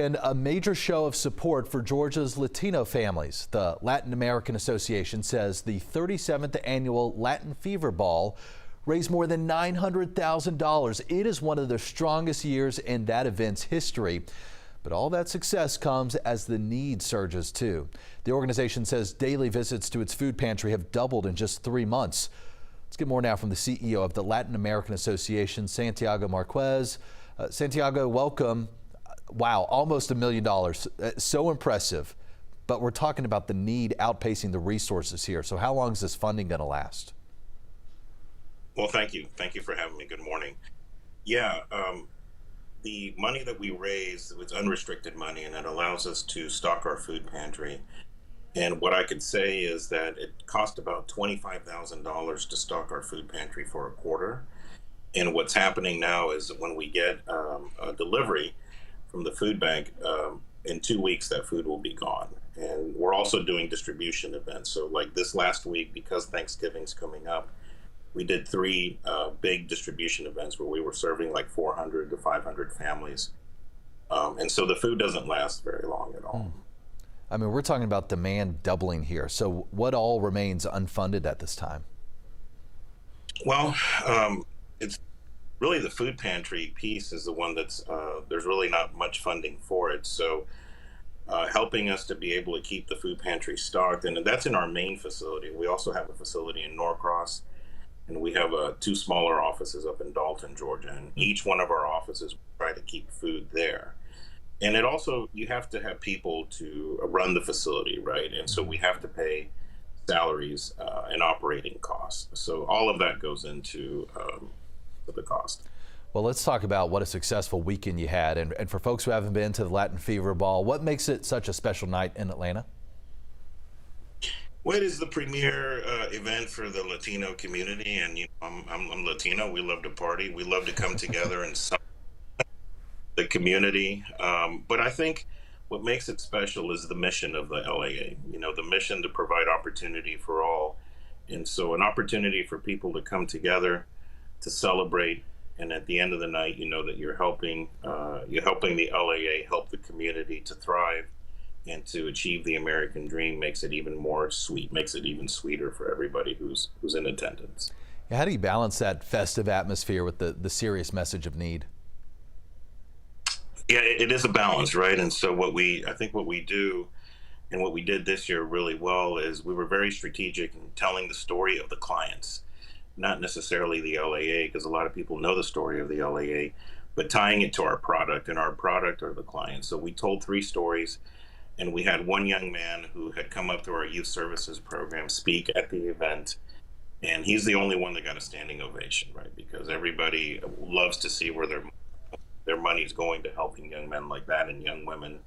And a major show of support for Georgia's Latino families. The Latin American Association says the 37th annual Latin Fever Ball raised more than $900,000. It is one of the strongest years in that event's history. But all that success comes as the need surges too. The organization says daily visits to its food pantry have doubled in just 3 months. Let's get more now from the CEO of the Latin American Association, Santiago Marquez. Santiago, welcome. Wow, almost $1 million. So impressive. But we're talking about the need outpacing the resources here. So how long is this funding going to last? Well, thank you. Thank you for having me. Good morning. Yeah, the money that we raise was unrestricted money, and it allows us to stock our food pantry. And what I could say is that it cost about $25,000 to stock our food pantry for a quarter. And what's happening now is when we get a delivery from the food bank, in 2 weeks that food will be gone. And we're also doing distribution events. So like this last week, because Thanksgiving's coming up, we did 3 big distribution events where we were serving like 400 to 500 families. And so the food doesn't last very long at all. I mean, we're talking about demand doubling here. So what all remains unfunded at this time? Well, it's really the food pantry piece is the one that's, there's really not much funding for it. So helping us to be able to keep the food pantry stocked, and that's in our main facility. We also have a facility in Norcross, and we have 2 smaller offices up in Dalton, Georgia. And each one of our offices try to keep food there. And it also, you have to have people to run the facility, right? And so we have to pay salaries and operating costs. So all of that goes into the cost. Well, let's talk about what a successful weekend you had. And for folks who haven't been to the Latin Fever Ball, what makes it such a special night in Atlanta? Well, it is the premier event for the Latino community, and I'm Latino. We love to party. We love to come together and celebrate the community. But I think what makes it special is the mission of the LAA. The mission to provide opportunity for all, and so an opportunity for people to come together to celebrate. And at the end of the night, you know that you're helping the LAA help the community to thrive and to achieve the American dream. Makes it even more sweet, makes it even sweeter for everybody who's in attendance. How do you balance that festive atmosphere with the serious message of need? Yeah, it is a balance, right? And so I think what we do and what we did this year really well is we were very strategic in telling the story of the clients, not necessarily the LAA, because a lot of people know the story of the LAA, but tying it to our product, and our product are the clients. So we told 3 stories, and we had one young man who had come up through our youth services program speak at the event, and he's the only one that got a standing ovation, right? Because everybody loves to see where their money is going to helping young men like that and young women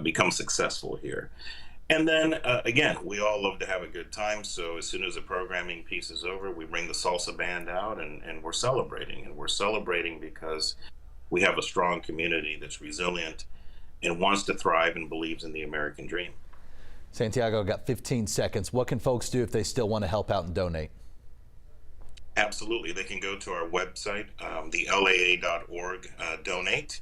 become successful here. And then again, we all love to have a good time. So as soon as the programming piece is over, we bring the salsa band out and we're celebrating. And we're celebrating because we have a strong community that's resilient and wants to thrive and believes in the American dream. Santiago, got 15 seconds. What can folks do if they still want to help out and donate? Absolutely. They can go to our website, thelaa.org, donate.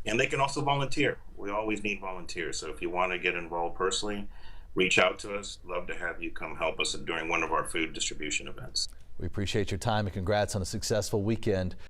And they can also volunteer. We always need volunteers. So if you want to get involved personally, reach out to us. Love to have you come help us during one of our food distribution events. We appreciate your time and congrats on a successful weekend.